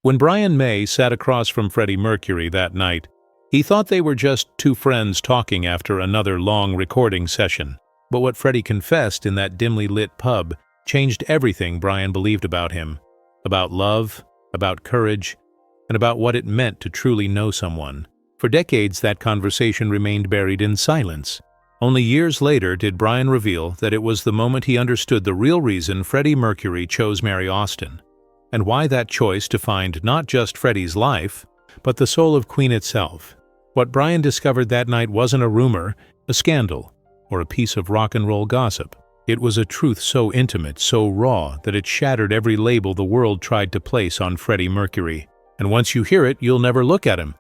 When Brian May sat across from Freddie Mercury that night, he thought they were just two friends talking after another long recording session. But what Freddie confessed in that dimly lit pub changed everything Brian believed about him, about love, about courage, and about what it meant to truly know someone. For decades, that conversation remained buried in silence. Only years later did Brian reveal that it was the moment he understood the real reason Freddie Mercury chose Mary Austin, and why that choice defined not just Freddie's life, but the soul of Queen itself. What Brian discovered that night wasn't a rumor, a scandal, or a piece of rock and roll gossip. It was a truth so intimate, so raw, that it shattered every label the world tried to place on Freddie Mercury. And once you hear it, you'll never look at him,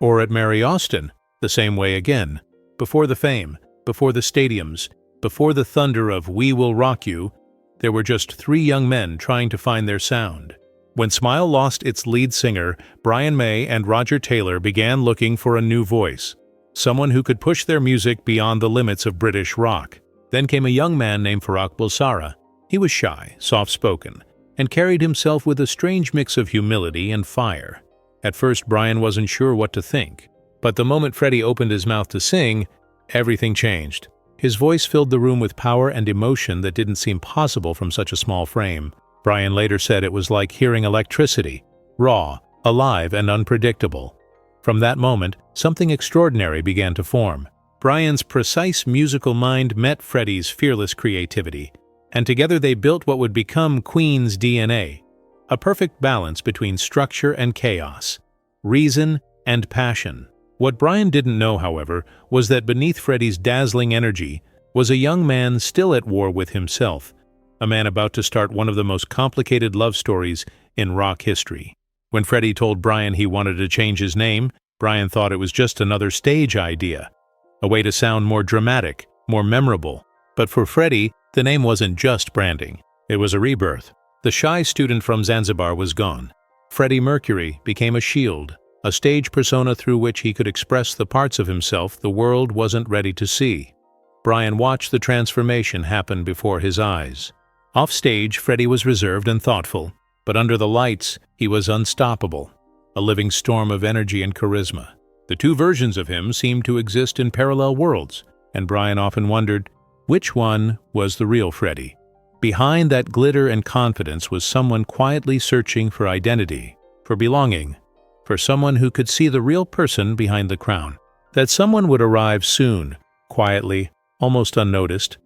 or at Mary Austin, the same way again. Before the fame, before the stadiums, before the thunder of "We Will Rock You," there were just three young men trying to find their sound. When Smile lost its lead singer, Brian May and Roger Taylor began looking for a new voice, someone who could push their music beyond the limits of British rock. Then came a young man named Farrokh Bulsara. He was shy, soft-spoken, and carried himself with a strange mix of humility and fire. At first, Brian wasn't sure what to think, but the moment Freddie opened his mouth to sing, everything changed. His voice filled the room with power and emotion that didn't seem possible from such a small frame. Brian later said it was like hearing electricity, raw, alive, and unpredictable. From that moment, something extraordinary began to form. Brian's precise musical mind met Freddie's fearless creativity, and together they built what would become Queen's DNA, a perfect balance between structure and chaos, reason and passion. What Brian didn't know, however, was that beneath Freddie's dazzling energy was a young man still at war with himself, a man about to start one of the most complicated love stories in rock history. When Freddie told Brian he wanted to change his name, Brian thought it was just another stage idea, a way to sound more dramatic, more memorable. But for Freddie, the name wasn't just branding. It was a rebirth. The shy student from Zanzibar was gone. Freddie Mercury became a shield, a stage persona through which he could express the parts of himself the world wasn't ready to see. Brian watched the transformation happen before his eyes. Off stage, Freddie was reserved and thoughtful, but under the lights, he was unstoppable, a living storm of energy and charisma. The two versions of him seemed to exist in parallel worlds, and Brian often wondered, which one was the real Freddie? Behind that glitter and confidence was someone quietly searching for identity, for belonging, for someone who could see the real person behind the crown. That someone would arrive soon, quietly, almost unnoticed,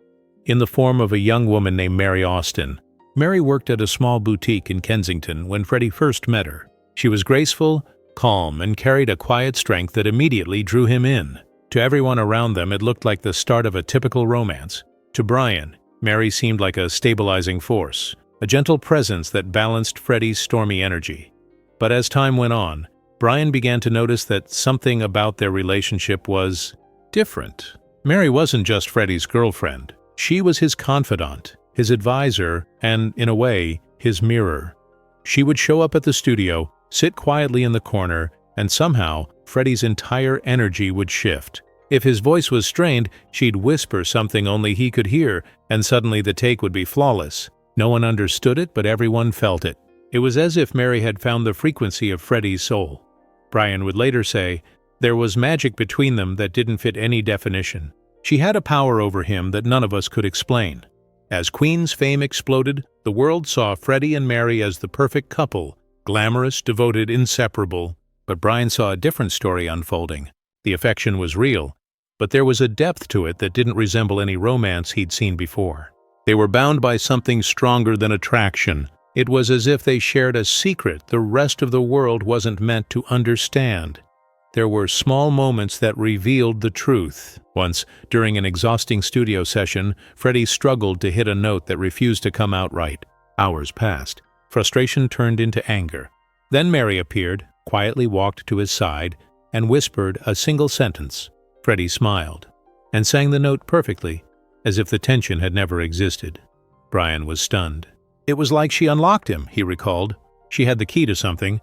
in the form of a young woman named Mary Austin. Mary worked at a small boutique in Kensington when Freddie first met her. She was graceful, calm, and carried a quiet strength that immediately drew him in. To everyone around them, it looked like the start of a typical romance. To Brian, Mary seemed like a stabilizing force, a gentle presence that balanced Freddie's stormy energy. But as time went on, Brian began to notice that something about their relationship was different. Mary wasn't just Freddie's girlfriend. She was his confidant, his advisor, and, in a way, his mirror. She would show up at the studio, sit quietly in the corner, and somehow, Freddie's entire energy would shift. If his voice was strained, she'd whisper something only he could hear, and suddenly the take would be flawless. No one understood it, but everyone felt it. It was as if Mary had found the frequency of Freddie's soul. Brian would later say, there was magic between them that didn't fit any definition. She had a power over him that none of us could explain. As Queen's fame exploded, the world saw Freddie and Mary as the perfect couple, glamorous, devoted, inseparable. But Brian saw a different story unfolding. The affection was real, but there was a depth to it that didn't resemble any romance he'd seen before. They were bound by something stronger than attraction. It was as if they shared a secret the rest of the world wasn't meant to understand. There were small moments that revealed the truth. Once, during an exhausting studio session, Freddie struggled to hit a note that refused to come out right. Hours passed. Frustration turned into anger. Then Mary appeared, quietly walked to his side, and whispered a single sentence. Freddie smiled, and sang the note perfectly, as if the tension had never existed. Brian was stunned. It was like she unlocked him, he recalled. She had the key to something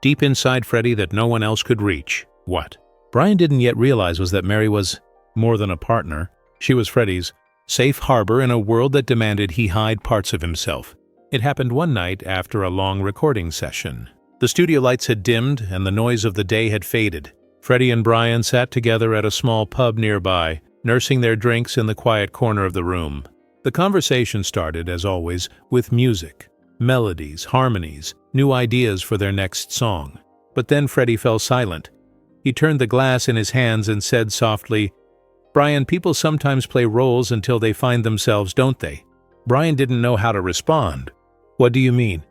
deep inside Freddie that no one else could reach. What? Brian didn't yet realize was that Mary was more than a partner. She was Freddie's safe harbor in a world that demanded he hide parts of himself. It happened one night after a long recording session. The studio lights had dimmed and the noise of the day had faded. Freddie and Brian sat together at a small pub nearby, nursing their drinks in the quiet corner of the room. The conversation started, as always, with music, melodies, harmonies, new ideas for their next song. But then Freddie fell silent. He turned the glass in his hands and said softly, "Brian, people sometimes play roles until they find themselves, don't they?" Brian didn't know how to respond. "What do you mean?"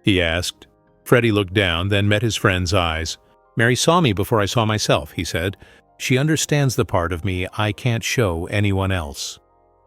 he asked. Freddie looked down, then met his friend's eyes. "Mary saw me before I saw myself," he said. "She understands the part of me I can't show anyone else."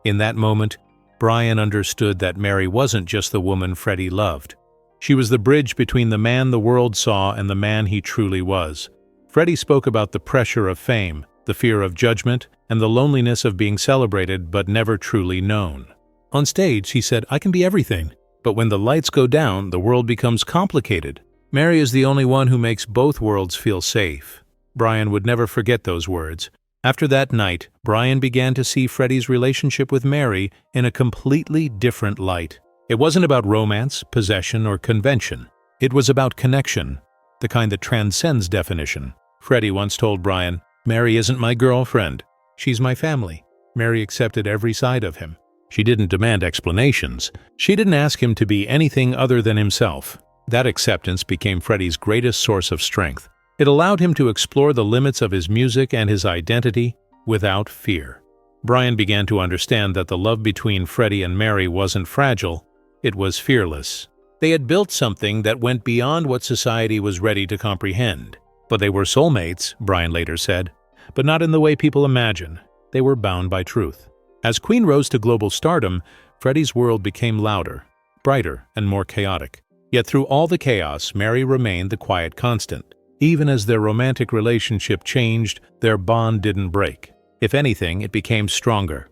In that moment, Brian understood that Mary wasn't just the woman Freddie loved. She was the bridge between the man the world saw and the man he truly was. Freddie spoke about the pressure of fame, the fear of judgment, and the loneliness of being celebrated but never truly known. On stage, he said, "I can be everything, but when the lights go down, the world becomes complicated. Mary is the only one who makes both worlds feel safe." Brian would never forget those words. After that night, Brian began to see Freddie's relationship with Mary in a completely different light. It wasn't about romance, possession, or convention. It was about connection, the kind that transcends definition. Freddie once told Brian, "Mary isn't my girlfriend. She's my family." Mary accepted every side of him. She didn't demand explanations. She didn't ask him to be anything other than himself. That acceptance became Freddie's greatest source of strength. It allowed him to explore the limits of his music and his identity without fear. Brian began to understand that the love between Freddie and Mary wasn't fragile, it was fearless. They had built something that went beyond what society was ready to comprehend. But they were soulmates, Brian later said, but not in the way people imagine. They were bound by truth. As Queen rose to global stardom, Freddie's world became louder, brighter, and more chaotic. Yet through all the chaos, Mary remained the quiet constant. Even as their romantic relationship changed, their bond didn't break. If anything, it became stronger.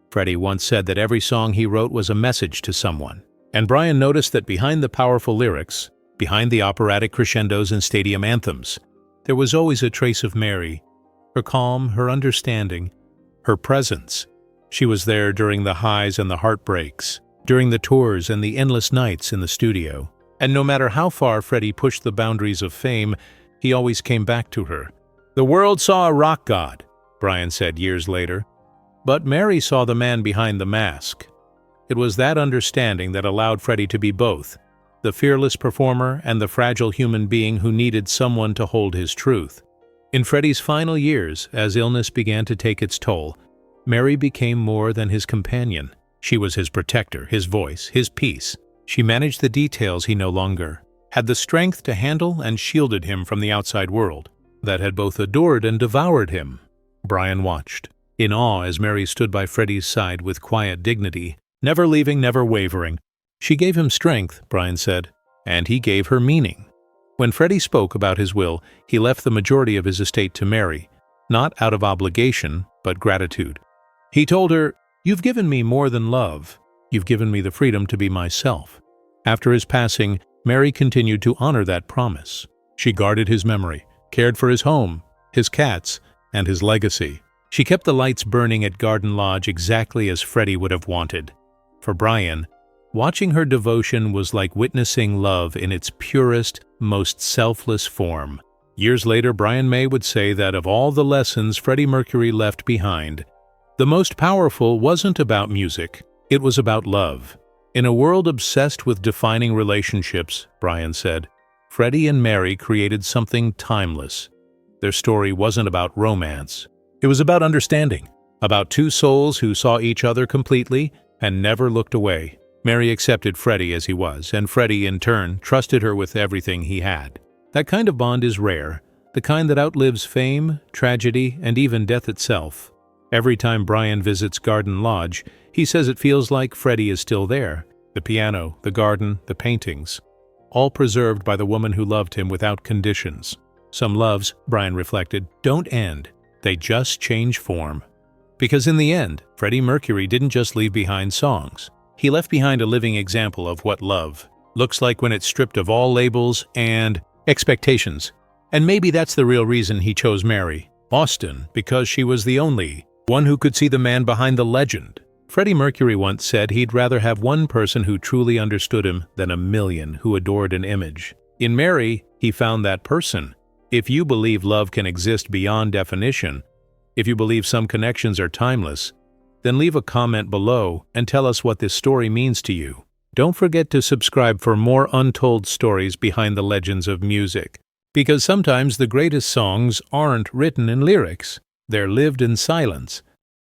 Freddie once said that every song he wrote was a message to someone. And Brian noticed that behind the powerful lyrics, behind the operatic crescendos and stadium anthems, there was always a trace of Mary, her calm, her understanding, her presence. She was there during the highs and the heartbreaks, during the tours and the endless nights in the studio. And no matter how far Freddie pushed the boundaries of fame, he always came back to her. "The world saw a rock god," Brian said years later, but Mary saw the man behind the mask. It was that understanding that allowed Freddie to be both, the fearless performer and the fragile human being who needed someone to hold his truth. In Freddie's final years, as illness began to take its toll, Mary became more than his companion. She was his protector, his voice, his peace. She managed the details he no longer had the strength to handle and shielded him from the outside world that had both adored and devoured him. Brian watched, in awe as Mary stood by Freddie's side with quiet dignity, never leaving, never wavering. She gave him strength, Brian said, and he gave her meaning. When Freddie spoke about his will, he left the majority of his estate to Mary, not out of obligation, but gratitude. He told her, "You've given me more than love. You've given me the freedom to be myself." After his passing, Mary continued to honor that promise. She guarded his memory, cared for his home, his cats, and his legacy. She kept the lights burning at Garden Lodge exactly as Freddie would have wanted. For Brian, watching her devotion was like witnessing love in its purest, most selfless form. Years later, Brian May would say that of all the lessons Freddie Mercury left behind, the most powerful wasn't about music, it was about love. In a world obsessed with defining relationships, Brian said, Freddie and Mary created something timeless. Their story wasn't about romance. It was about understanding, about two souls who saw each other completely and never looked away. Mary accepted Freddie as he was, and Freddie, in turn, trusted her with everything he had. That kind of bond is rare, the kind that outlives fame, tragedy, and even death itself. Every time Brian visits Garden Lodge, he says it feels like Freddie is still there. The piano, the garden, the paintings, all preserved by the woman who loved him without conditions. Some loves, Brian reflected, don't end. They just change form. Because in the end, Freddie Mercury didn't just leave behind songs. He left behind a living example of what love looks like when it's stripped of all labels and expectations. And maybe that's the real reason he chose Mary, Austin, because she was the only one who could see the man behind the legend. Freddie Mercury once said he'd rather have one person who truly understood him than a million who adored an image. In Mary, he found that person. If you believe love can exist beyond definition, if you believe some connections are timeless, then leave a comment below and tell us what this story means to you. Don't forget to subscribe for more untold stories behind the legends of music. Because sometimes the greatest songs aren't written in lyrics, they're lived in silence.